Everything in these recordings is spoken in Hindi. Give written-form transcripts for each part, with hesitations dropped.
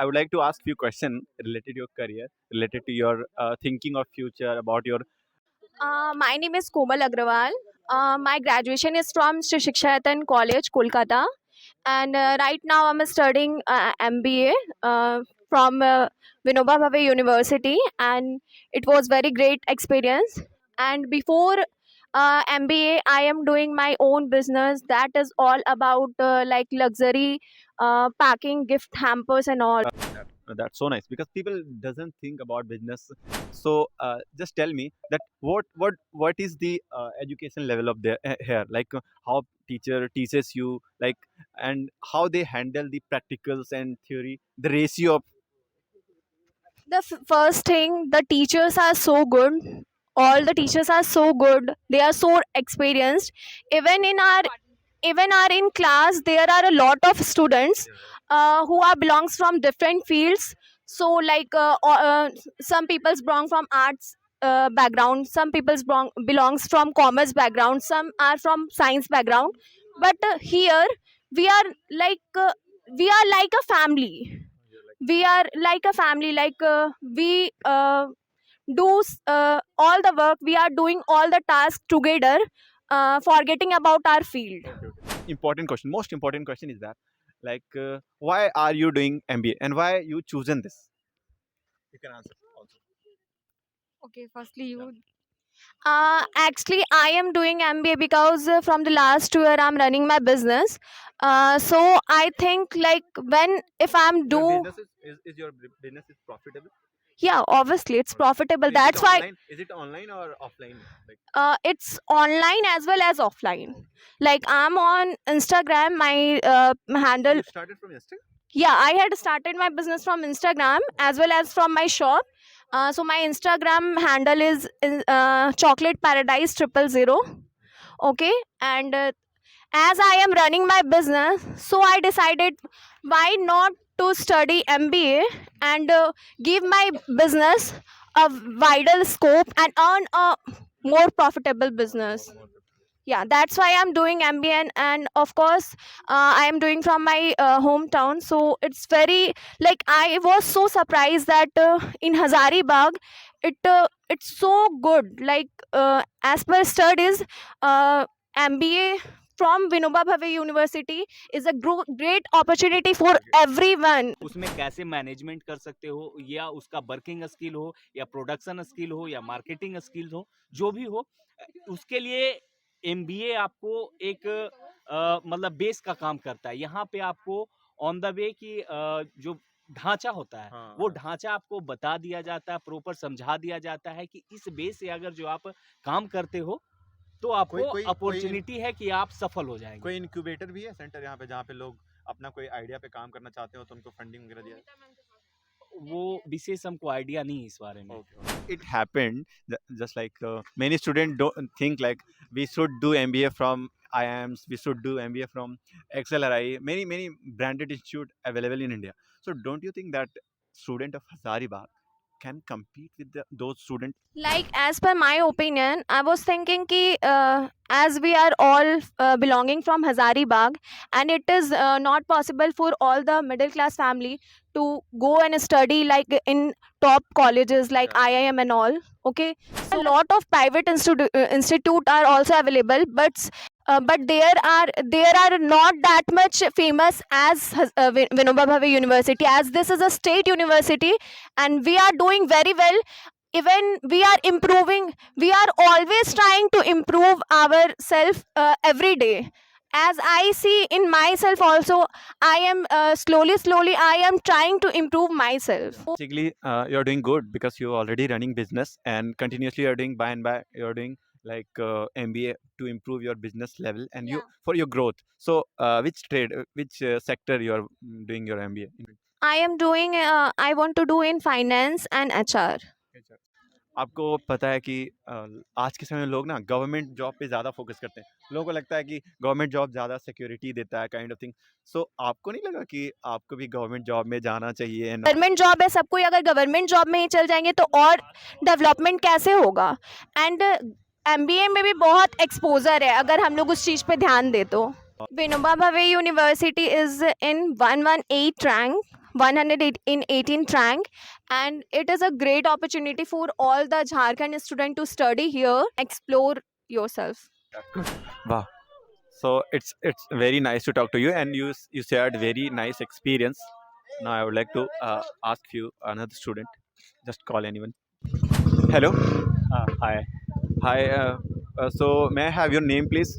I would like to ask few questions related to your career, related to your thinking of future, about your. My name is Komal Agrawal. My graduation is from Shri Shikshayatan College, Kolkata, and right now I'm studying MBA from Vinoba Bhave University, and it was very great experience. And before MBA, I am doing my own business that is all about like luxury packing, gift hampers, and all. That's so nice because people doesn't think about business. So just tell me that what is the education level of the here, like how teacher teaches you, like, and how they handle the practicals and theory, the ratio of. The first thing, the teachers are so good. All the teachers are so good, they are so experienced. Even our in class there are a lot of students who are belongs from different fields. So like some people's belong from arts background, some people's belongs from commerce background, some are from science background. But here we are like a family. We are like a family, like we do all the work, we are doing all the tasks together, forgetting about our field. Important question, most important question is that, like, why are you doing MBA and why you chosen this? You can answer also. Okay, firstly you. Actually, I am doing MBA because from the last year I'm running my business. So I think like when if I'm Your do business is your business is profitable? yeah, obviously it's Okay. profitable. So is it That's why online? Is it online or offline? Like, it's online as well as offline. Like I'm on Instagram. My handle. you started from yesterday? Yeah, I had started my business from Instagram as well as from my shop. So my Instagram handle is chocolate paradise 000. Okay, and as I am running my business, so I decided why not to study MBA and give my business a wider scope and earn a more profitable business. Yeah, that's why I'm doing MBA, and of course I am doing from my hometown. So it's very like I was so surprised that in Hazaribagh it's so good, like as per studies, MBA from Vinoba Bhave University is a great opportunity for everyone. उसमें कैसे मैनेजमेंट कर सकते हो, या उसका वर्किंग स्किल हो, या प्रोडक्शन स्किल हो, या मार्केटिंग स्किल हो, जो भी हो, उसके लिए एमबीए आपको एक मतलब बेस का काम करता है। यहाँ पे आपको ऑन द वे की जो ढांचा होता है, हाँ, वो हाँ। ढांचा आपको बता दिया जाता है, प्रॉपर समझा दिया जाता है कि इस बेस से अगर जो आप काम करते हो तो आपको कोई अपॉर्चुनिटी है कि आप सफल हो जाएंगे। कोई इनक्यूबेटर भी है सेंटर यहाँ पे जहाँ पे लोग अपना कोई आइडिया पे काम करना चाहते हो तो उनको फंडिंग वगैरह दिया? वो विशेष हमको आइडिया नहीं है इस बारे में। It happened just like many students don't think like we should do MBA from IIMs, we should do MBA from XLRI, many branded institute available in India. So don't you think that student of Hazaribagh can compete with those students? Like as per my opinion, I was thinking ki as we are all belonging from Hazaribagh, and it is not possible for all the middle class family to go and study like in top colleges like Yeah. IIM and all. Okay, a lot of private institute are also available, but there are not that much famous as Vinoba Bhave University, as this is a state university and we are doing very well. Even we are improving, we are always trying to improve ourselves every day. As I see in myself also, I am slowly I am trying to improve myself. Basically, you're doing good because you're already running business and continuously you're doing by and by you're doing like MBA to improve your business level and you Yeah. for your growth. So which trade, which sector you're doing your MBA in? I am doing I want to do in finance and HR. अच्छा। आपको पता है कि आज के समय में लोग ना गवर्नमेंट जॉब पे ज़्यादा फोकस करते हैं। लोगों को लगता है कि गवर्नमेंट जॉब ज़्यादा सिक्योरिटी देता है, काइंड ऑफ थिंग। सो आपको नहीं लगा कि आपको भी गवर्नमेंट जॉब में जाना चाहिए? एंड गवर्नमेंट जॉब है, सबको अगर गवर्नमेंट जॉब में ही चल जाएंगे तो और डेवलपमेंट कैसे होगा? एंड एमबीए में भी बहुत एक्सपोजर है अगर हम लोग उस चीज़ पे ध्यान दे तो। Vinoba Bhave university is in 118 rank 118th rank, and it is a great opportunity for all the Jharkhand student to study here, explore yourself. Wow. So it's very nice to talk to you, and you shared very nice experience. Now I would like to ask you another student. Just call anyone. Hello. Hi Hi. So may I have your name, please?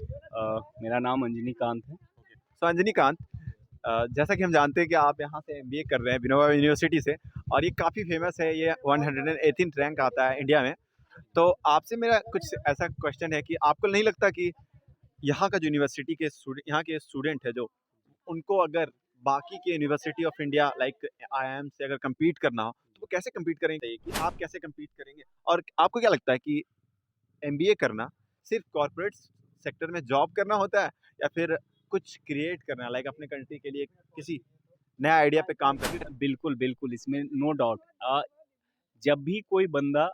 मेरा नाम अंजनी कांत है। So अंजनी कांत, जैसा कि हम जानते हैं कि आप यहाँ से एमबीए कर रहे हैं विनोबा यूनिवर्सिटी से, और ये काफ़ी फेमस है, ये 118th रैंक आता है इंडिया में। तो आपसे मेरा कुछ ऐसा क्वेश्चन है कि आपको नहीं लगता कि यहाँ का जो यूनिवर्सिटी के यहाँ के स्टूडेंट है जो, उनको अगर बाकी के university of India like IIM से अगर कम्पीट करना हो तो वो कैसे कम्पीट करेंगे, कि आप कैसे कम्पीट करेंगे? और आपको क्या लगता है कि एमबीए करना सिर्फ कॉर्पोरेट सेक्टर में जॉब करना होता है, या फिर कुछ क्रिएट करना, लाइक अपने कंट्री के लिए किसी नया आइडिया पे काम करना? बिल्कुल, बिल्कुल, इसमें नो डाउट। जब भी कोई बंदा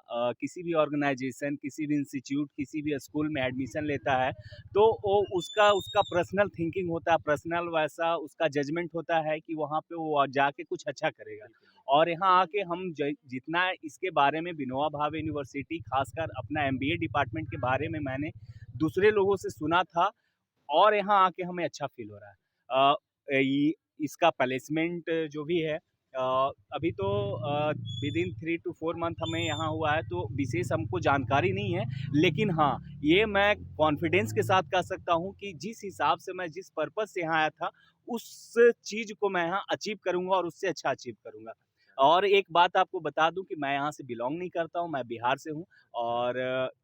किसी भी ऑर्गेनाइजेशन, किसी भी इंस्टीट्यूट, किसी भी स्कूल में एडमिशन लेता है, तो वो उसका उसका पर्सनल थिंकिंग होता है, पर्सनल वैसा उसका जजमेंट होता है कि वहाँ पे वो जाके कुछ अच्छा करेगा। और यहाँ आके हम जितना इसके बारे में विनोबा भावे यूनिवर्सिटी, खासकर अपना एमबीए डिपार्टमेंट के बारे में मैंने दूसरे लोगों से सुना था, और यहाँ आके हमें अच्छा फील हो रहा है। इसका प्लेसमेंट जो भी है, अभी तो विदिन 3 to 4 मंथ हमें यहाँ हुआ है, तो विशेष हमको जानकारी नहीं है। लेकिन हाँ, ये मैं कॉन्फिडेंस के साथ कह सकता हूँ कि जिस हिसाब से मैं जिस पर्पज़ से यहाँ आया था, उस चीज़ को मैं यहाँ अचीव करूँगा और उससे अच्छा अचीव करूँगा। और एक बात आपको बता दूँ कि मैं यहाँ से बिलॉन्ग नहीं करता हूँ, मैं बिहार से हूँ, और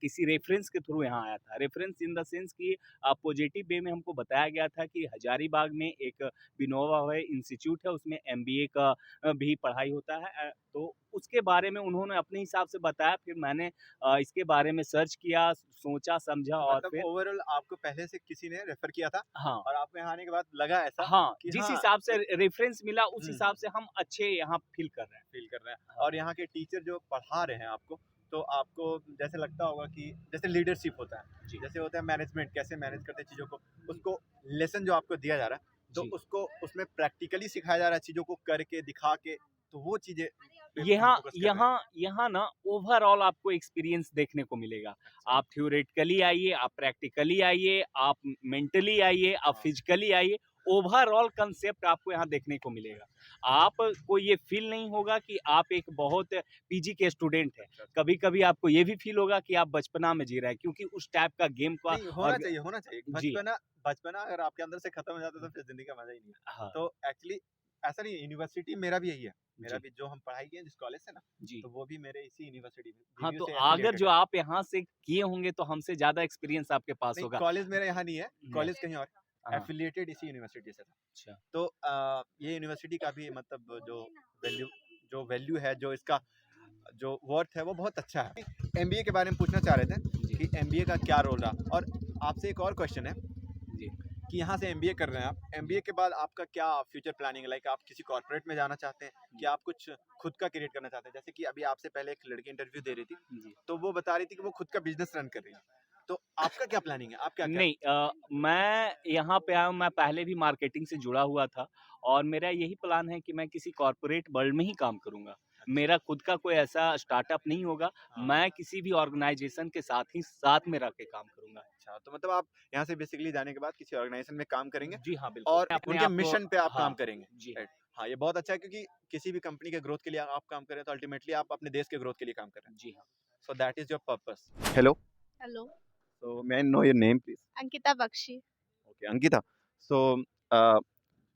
किसी रेफ़रेंस के थ्रू यहाँ आया था। रेफ़रेंस इन द सेंस कि पॉजिटिव वे में हमको बताया गया था कि हजारीबाग में एक विनोबा भावे इंस्टीट्यूट है, उसमें एमबीए का भी पढ़ाई होता है। तो उसके बारे में उन्होंने अपने हिसाब से बताया, फिर मैंने इसके बारे में सर्च किया, सोचा, समझा, और मतलब फिर ओवरऑल आपको पहले से किसी ने रेफर किया था, हाँ, और आपको यहाँ आने के बाद लगा ऐसा हाँ, कि जिस हाँ, हिसाब से रेफ़रेंस मिला, उस हुँ, हिसाब से हम अच्छे यहाँ फ़ील कर रहे हैं। फील कर रहे हैं, हाँ। और यहाँ के टीचर जो पढ़ा रहे हैं आपको, तो आपको जैसे लगता होगा कि जैसे लीडरशिप होता है, जी। जैसे होता है मैनेजमेंट, कैसे मैनेज करते हैं चीज़ों को, उसको लेसन जो आपको दिया जा रहा है, तो जी। उसको उसमें प्रैक्टिकली सिखाया जा रहा है, चीज़ों को करके दिखा के, तो वो चीज़ें पे हम यहाँ फोकस कर रहे हैं। यहाँ यहाँ ना ओवरऑल आपको एक्सपीरियंस देखने को मिलेगा। आप थ्योरेटिकली आइए, आप प्रैक्टिकली आइए, आप मेंटली आइए, आप हाँ। फिजिकली आइए, ओवरऑल कंसेप्ट आपको यहाँ देखने को मिलेगा। आपको ये फील नहीं होगा कि आप एक बहुत पीजी के स्टूडेंट हैं। कभी-कभी आपको ये भी फील होगा कि आप बचपना में जी रहे हैं, क्योंकि उस टाइप का गेम का नहीं, होना चाहिए। जी। बचपना अगर आपके अंदर से खत्म हो जाता है तो फिर ज़िंदगी का मज़ा ही नहीं है। हाँ, तो एक्चुअली ऐसा नहीं है, यूनिवर्सिटी मेरा भी यही है। मेरा जी, भी जो हम पढ़ाई किए हैं जिस कॉलेज से ना, जी। तो वो भी मेरे इसी यूनिवर्सिटी में हाँ, बीबीयू तो से अगर एफिलिएटेड जो है। आप यहाँ से किए होंगे तो हमसे ज़्यादा एक्सपीरियंस आपके पास नहीं, होगा। कॉलेज मेरा यहाँ नहीं है, कॉलेज कहीं और, हाँ, एफिलिएटेड इसी यूनिवर्सिटी से था। अच्छा। तो ये यूनिवर्सिटी का भी मतलब जो वैल्यू है, जो इसका जो वर्थ है, वो बहुत अच्छा है। एमबीए के बारे में पूछना चाह रहे थे जी, कि एमबीए का क्या रोल रहा, और आपसे एक और क्वेश्चन है जी। कि यहाँ से एमबीए कर रहे हैं आप, एमबीए के बाद आपका क्या फ्यूचर प्लानिंग है? लाइक आप किसी कॉर्पोरेट में जाना चाहते हैं, कि आप कुछ खुद का क्रिएट करना चाहते हैं? जैसे कि अभी आपसे पहले एक लड़की इंटरव्यू दे रही थी, जी। तो वो बता रही थी कि वो खुद का बिजनेस रन कर रही है। तो आपका क्या प्लानिंग है? आप क्या नहीं, मैं यहाँ पे आया हूँ, मैं पहले भी मार्केटिंग से जुड़ा हुआ था, और मेरा यही प्लान है कि मैं किसी कॉर्पोरेट वर्ल्ड में ही काम करूँगा। मेरा खुद का कोई ऐसा स्टार्टअप नहीं होगा, हाँ। मैं किसी भी ऑर्गेनाइज़ेशन के साथ ही साथ में रह के काम करूँगा। अच्छा, तो मतलब आप यहाँ से बेसिकली जाने के बाद किसी ऑर्गेनाइजेशन में काम करेंगे, जी हाँ, बिल्कुल। और मैं अपने उनके आप को मिशन पे आप हाँ, काम करेंगे, जी हाँ। राइट? हाँ, ये बहुत अच्छा है, क्योंकि किसी भी कंपनी के ग्रोथ के लिए आप काम कर रहे हैं, तो अल्टीमेटली आप अपने देश के ग्रोथ के लिए काम कर रहे हैं। जी हाँ। So that is your purpose. Hello, hello, so may I know your name please? Ankita Bakshi. Okay, Ankita. So uh,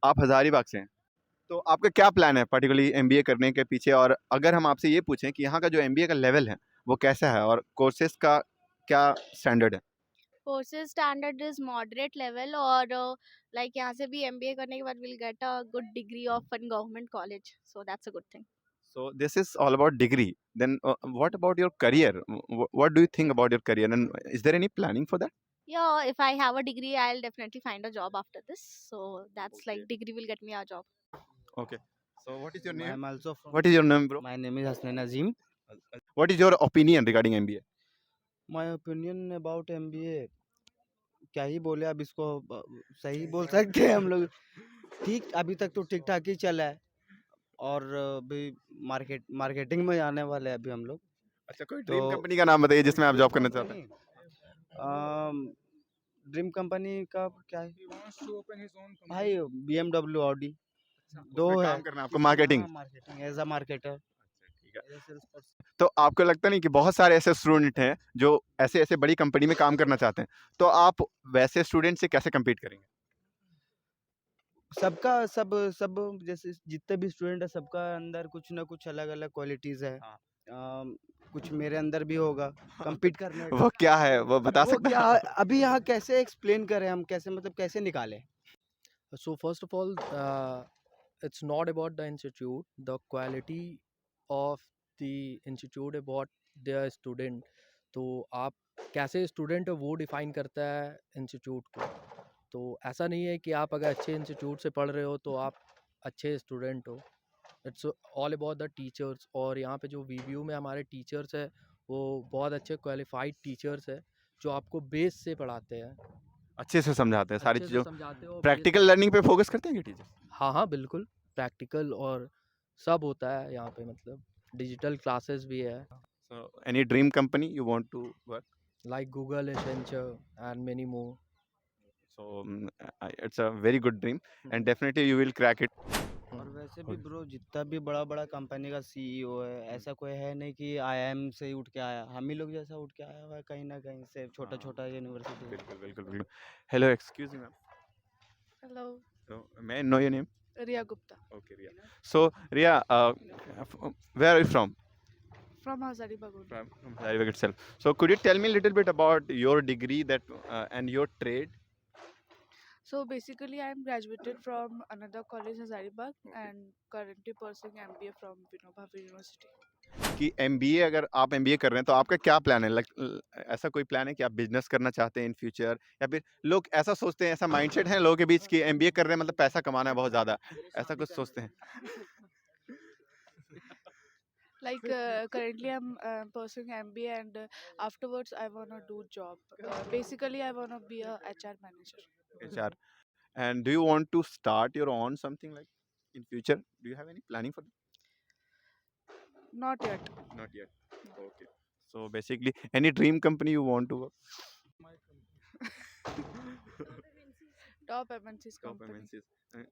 आप हज़ारीबाग से हैं, तो आपका क्या प्लान है पार्टिकुलरली एमबीए करने के पीछे? और अगर हम आपसे ये पूछें कि यहाँ का जो एमबीए का लेवल है, वो कैसा है, और कोर्सेज़ का क्या स्टैंडर्ड है? Courses standard is moderate level, और लाइक यहाँ से भी एमबीए करने के बाद will get a good degree of one government college, so that's a good thing. So this is all about degree. Then what about your career? What do you think about your career? And is there any planning for that? Yeah, if I have a degree, I'll definitely find a job after this. So that's Okay. like degree will get me a job. Okay. So what is your name? I'm also from. What is your name, bro? My name is Hasnan Azim. What is your opinion regarding MBA? My opinion about MBA, क्या ही बोले अब इसको, सही बोल सकते हैं हम लोग। ठीक, अभी तक तो ठीक ठाक ही चला है। और भी मार्केटिंग में आने वाले हैं अभी हम लोग। अच्छा, कोई ड्रीम तो कंपनी का नाम बताइए जिसमें आप जॉब करना चाहते हैं। ड्रीम कंपनी का क्या है भाई? BMW, ऑडी दो उसमें है। काम करना है आपको, marketing. Marketing as a marketer, ठीक है। As a sales person. तो आपको लगता नहीं कि बहुत सारे ऐसे स्टूडेंट हैं जो ऐसे ऐसे बड़ी कंपनी में काम करना चाहते हैं, तो आप वैसे स्टूडेंट से कैसे compete करेंगे? सबका सब सब जैसे जितने भी स्टूडेंट है, सबका अंदर कुछ ना कुछ अलग अलग क्वालिटीज है। हाँ। कुछ मेरे अंदर भी होगा compete करने का। वो क्या है, वो बता वो सकते क्या हैं? अभी यहाँ कैसे एक्सप्लेन करें हम, कैसे मतलब कैसे निकालें? So first of all, it's not about the institute, the quality of the institute about their student. तो आप कैसे स्टूडेंट हो वो डिफाइन करता है इंस्टीट्यूट को। तो ऐसा नहीं है कि आप अगर अच्छे इंस्टीट्यूट से पढ़ रहे हो तो आप अच्छे स्टूडेंट हो। It's all about the teachers. और यहाँ पे जो वीवीयू में हमारे टीचर्स है वो बहुत अच्छे क्वालिफाइड टीचर्स है जो आपको बेस से पढ़ाते हैं, अच्छे से समझाते हैं सारी अच्छे से चीज़ों। समझाते हो। प्रैक्टिकल लर्निंग पे फोकस करते हैं टीचर? हाँ हाँ बिल्कुल, प्रैक्टिकल और सब होता है यहाँ पे, मतलब डिजिटल क्लासेस भी है, So any dream company you want to work? Like Google, Accenture and many more. So it's a very good dream and definitely you will crack it. और वैसे भी ब्रो, जितना भी बड़ा बड़ा कंपनी का CEO है, ऐसा कोई है नहीं कि IIM से ही उठ के आया। हम ही लोग जैसा उठ के आया हुआ है कहीं ना कहीं से, छोटा हाँ, छोटा यूनिवर्सिटी। बिल्कुल बिल्कुल बिल्कुल। Hello, excuse me, ma'am. Hello, So may I know your name? Riya Gupta Okay, Riya. So Riya, where are you from? from Hazaribagh only. From Hazaribagh itself. So could you tell me a little bit about your degree that and your trade? So basically, I am graduated from another college, Hazaribagh, and currently pursuing MBA from Vinoba University. कि MBA, अगर आप MBA कर रहे हैं तो आपका क्या प्लान है? ऐसा कोई प्लान है कि आप बिजनेस करना चाहते हैं इन फ्यूचर, या फिर लोग ऐसा सोचते हैं, ऐसा माइंडसेट है लोगों के बीच कि MBA कर रहे हैं मतलब पैसा कमाना है बहुत ज़्यादा, ऐसा कुछ सोचते हैं? Like currently, I'm pursuing MBA, and afterwards, I wanna do job. Basically, I wanna be a HR manager. HR. And do you want to start your own something like in future? Do you have any planning for that? Not yet. Not yet. Okay. So basically, any dream company you want to work? Top MNC's Top company. MNCs.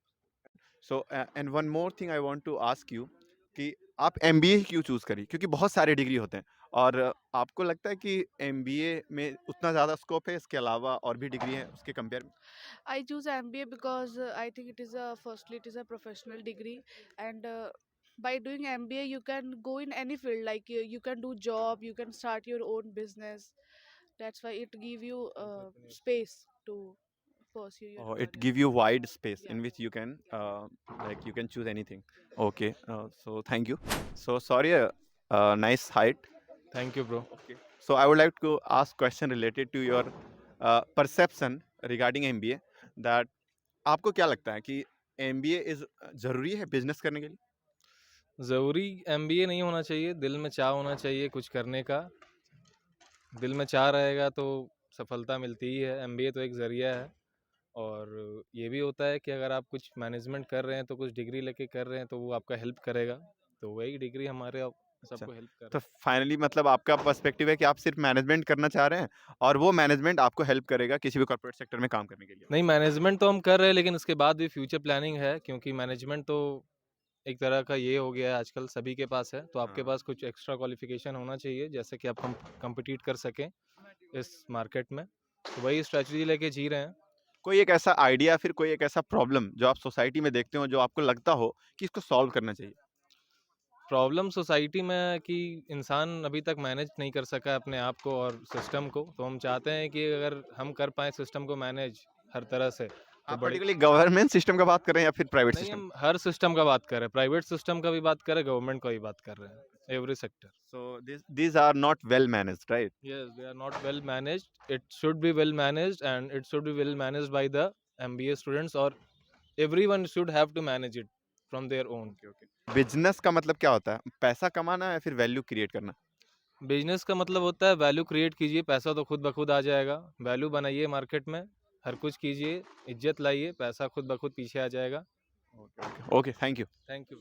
So and one more thing I want to ask you कि आप MBA क्यों चूज करी? क्योंकि बहुत सारे डिग्री होते हैं, और आपको लगता है कि MBA में उतना ज़्यादा स्कोप है, इसके अलावा और भी डिग्री है उसके कंपेयर में? I choose MBA because I think firstly it is a professional degree, and by doing MBA you can go in any field. Like you can do job, you can start your own business. That's why it give you space to pursue your It career. give you wide space in Yeah. which you can like you can choose anything. Okay, so thank you. So sorry, nice height. Thank you, bro. Okay. So I would like to ask question related to your perception regarding MBA. That आपको क्या लगता है कि MBA इज जरूरी है बिजनेस करने के लिए? ज़रूरी MBA नहीं होना चाहिए, दिल में चाह होना चाहिए कुछ करने का। दिल में चाह रहेगा तो सफलता मिलती ही है। MBA तो एक ज़रिया है, और ये भी होता है कि अगर आप कुछ मैनेजमेंट कर रहे हैं तो कुछ डिग्री लेके कर रहे हैं तो वो आपका हेल्प करेगा। तो वही डिग्री हमारे अब सबको हेल्प कर तो रहा है। फाइनली मतलब आपका पर्सपेक्टिव है कि आप सिर्फ मैनेजमेंट करना चाह रहे हैं और वो मैनेजमेंट आपको हेल्प करेगा किसी भी कॉर्पोरेट सेक्टर में काम करने के लिए? नहीं, मैनेजमेंट तो हम कर रहे हैं, लेकिन उसके बाद भी फ्यूचर प्लानिंग है, क्योंकि मैनेजमेंट तो एक तरह का ये हो गया है आजकल सभी के पास है। तो आपके हाँ। पास कुछ एक्स्ट्रा क्वालिफिकेशन होना चाहिए जैसे कि आप कम्पिटिट कर सकें इस मार्केट में। तो वही स्ट्रेटजी लेके जी रहे हैं। कोई एक ऐसा आइडिया, फिर कोई एक ऐसा प्रॉब्लम जो आप सोसाइटी में देखते हो जो आपको लगता हो कि इसको सॉल्व करना चाहिए? प्रॉब्लम सोसाइटी में है कि इंसान अभी तक मैनेज नहीं कर सका है अपने आप को और सिस्टम को। तो हम चाहते हैं कि अगर हम कर पाएँ सिस्टम को मैनेज हर तरह से, तो आप बड़ी पर्टिकुलरली गवर्नमेंट सिस्टम का बात कर रहे हैं या फिर प्राइवेट नहीं, सिस्टम? हम हर सिस्टम का बात कर रहे हैं, प्राइवेट सिस्टम का भी बात कर रहे हैं, गवर्नमेंट का भी बात कर रहे हैं, every sector. So these are not well managed, right? Yes, they are not well managed. It should be well managed, and it should be well managed by the MBA students, or everyone should have to manage it from their own. Business का मतलब क्या होता है? पैसा कमाना या फिर वैल्यू क्रिएट करना? बिजनेस का मतलब होता है वैल्यू क्रिएट कीजिए, पैसा तो खुद ब खुद आ जाएगा। वैल्यू बनाइए मार्केट में, हर कुछ कीजिए, इज्जत लाइए, पैसा खुद ब खुद पीछे आ जाएगा। Okay, thank you. Thank you.